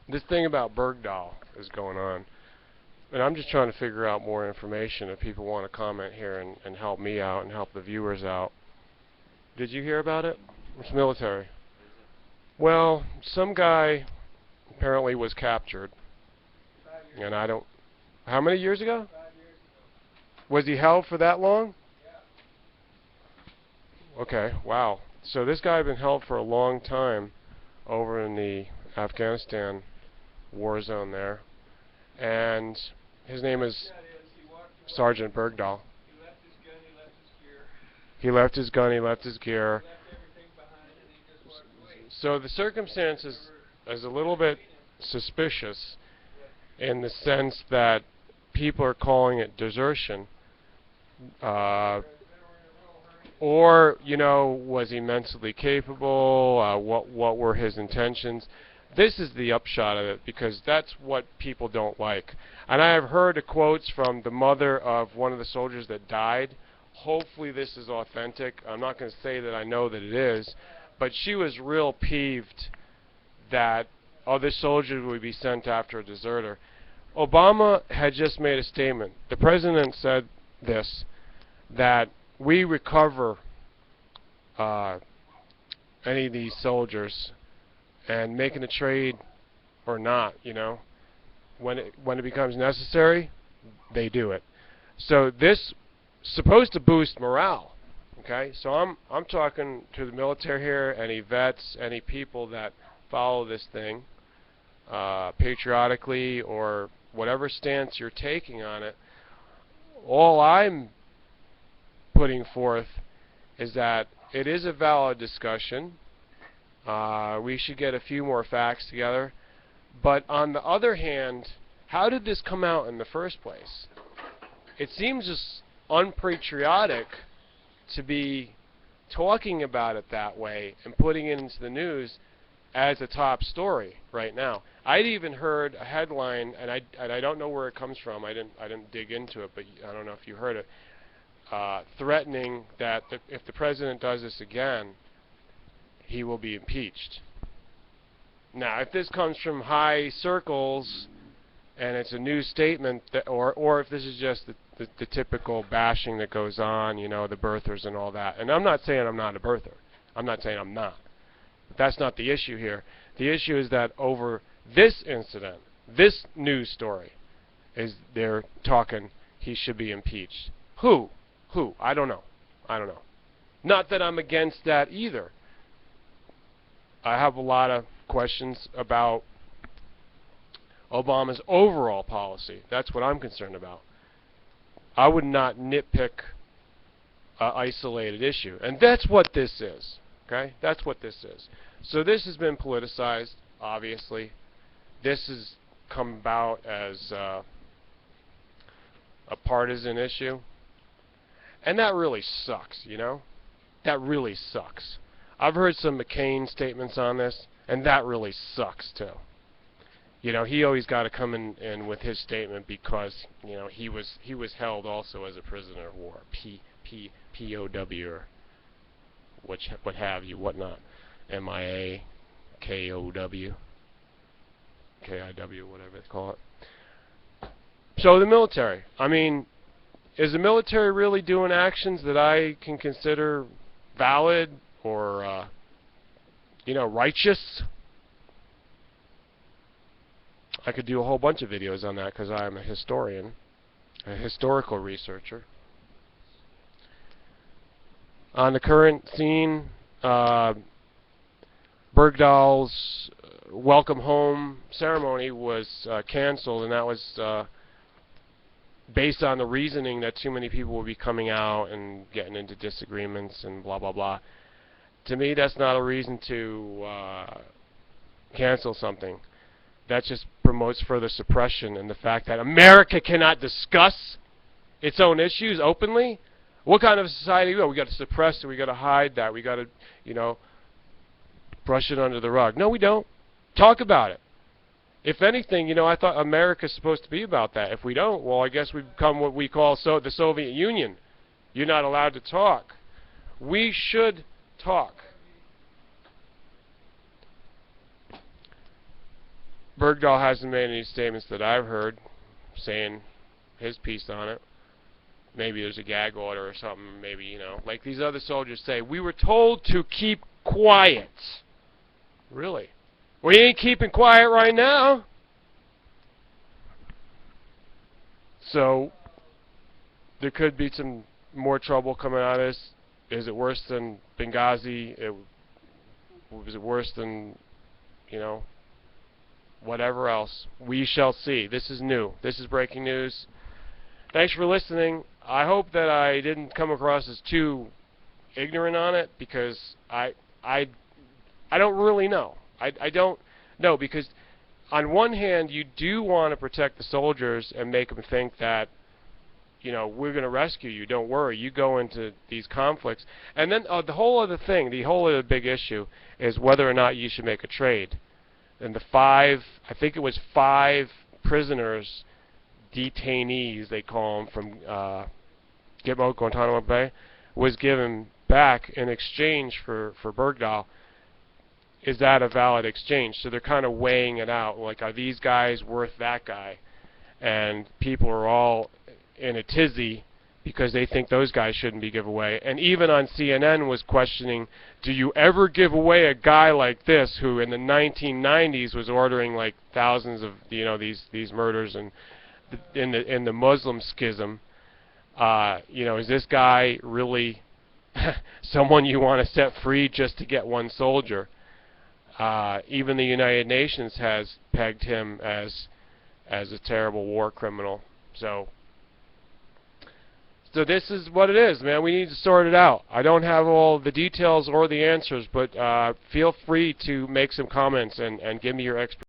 this thing about Bergdahl is going on, and I'm just trying to figure out more information. If people want to comment here and help me out and help the viewers out. Did you hear about it? It's military. Well, some guy apparently was captured, and I don't. How many years ago? 5 years ago. Was he held for that long? Yeah. Okay. Wow. So this guy had been held for a long time over in the Afghanistan war zone there, and his name is Sergeant Bergdahl. He left his gun, he left his gear. He left his gun, he left his gear. He left everything behind and he just walked away. So the circumstances is a little bit suspicious in the sense that people are calling it desertion. Or, you know, was he mentally capable? What were his intentions? This is the upshot of it, because that's what people don't like. And I have heard the quotes from the mother of one of the soldiers that died. Hopefully this is authentic. I'm not going to say that I know that it is, but she was real peeved that other soldiers would be sent after a deserter. Obama had just made a statement. The president said this, that we recover any of these soldiers, and making a trade or not, you know, when it becomes necessary, they do it. So this supposed to boost morale. Okay, so I'm talking to the military here, any vets, any people that follow this thing patriotically or whatever stance you're taking on it. All I'm putting forth is that it is a valid discussion. We should get a few more facts together. But on the other hand, how did this come out in the first place? It seems just unpatriotic to be talking about it that way and putting it into the news as a top story right now. I'd even heard a headline, and I don't know where it comes from. I didn't dig into it, but I don't know if you heard it. Threatening that if the president does this again, he will be impeached. Now, if this comes from high circles and it's a new statement, that, or if this is just the typical bashing that goes on, you know, the birthers and all that. And I'm not saying I'm not a birther. I'm not saying I'm not. But that's not the issue here. The issue is that over this incident, this news story, is they're talking he should be impeached. Who? Who? I don't know. I don't know. Not that I'm against that either. I have a lot of questions about Obama's overall policy. That's what I'm concerned about. I would not nitpick an isolated issue. And that's what this is. Okay? That's what this is. So this has been politicized, obviously. This has come about as a partisan issue. And that really sucks, you know? That really sucks. I've heard some McCain statements on this, and that really sucks too. You know, he always got to come in with his statement because, you know, he was held also as a prisoner of war, POW, or what have you, whatnot, MIA, KOW, KIW, whatever they call it. So the military, I mean, is the military really doing actions that I can consider valid or, you know, righteous? I could do a whole bunch of videos on that because I'm a historian, a historical researcher. On the current scene, Bergdahl's welcome home ceremony was canceled, and that was based on the reasoning that too many people would be coming out and getting into disagreements and blah, blah, blah. To me, that's not a reason to cancel something. That just promotes further suppression and the fact that America cannot discuss its own issues openly. What kind of society we got to suppress it, we got to hide that, we got to, you know, brush it under the rug. No, we don't. Talk about it. If anything, you know, I thought America's supposed to be about that. If we don't, well, I guess we become what we call the Soviet Union. You're not allowed to talk. We should talk. Bergdahl hasn't made any statements that I've heard saying his piece on it. Maybe there's a gag order or something. Maybe, you know, like these other soldiers say, we were told to keep quiet. Really? We ain't keeping quiet right now. So there could be some more trouble coming out of this. Is it worse than Benghazi? Was it worse than, you know, whatever else? We shall see. This is new. This is breaking news. Thanks for listening. I hope that I didn't come across as too ignorant on it, because I don't really know. I don't know, because on one hand you do want to protect the soldiers and make them think that, you know, we're going to rescue you, don't worry, you go into these conflicts. And then the whole other thing, the whole other big issue is whether or not you should make a trade. And the I think it was 5 prisoners, detainees they call them, from Gitmo, Guantanamo Bay, was given back in exchange for Bergdahl. Is that a valid exchange? So they're kind of weighing it out, like, are these guys worth that guy? And people are all in a tizzy because they think those guys shouldn't be given away. And even on CNN was questioning, do you ever give away a guy like this who in the 1990s was ordering like thousands of, you know, these murders and in the Muslim schism? You know, is this guy really someone you want to set free just to get one soldier? Even the United Nations has pegged him as a terrible war criminal. So this is what it is, man. We need to sort it out. I don't have all the details or the answers, but feel free to make some comments and give me your expertise.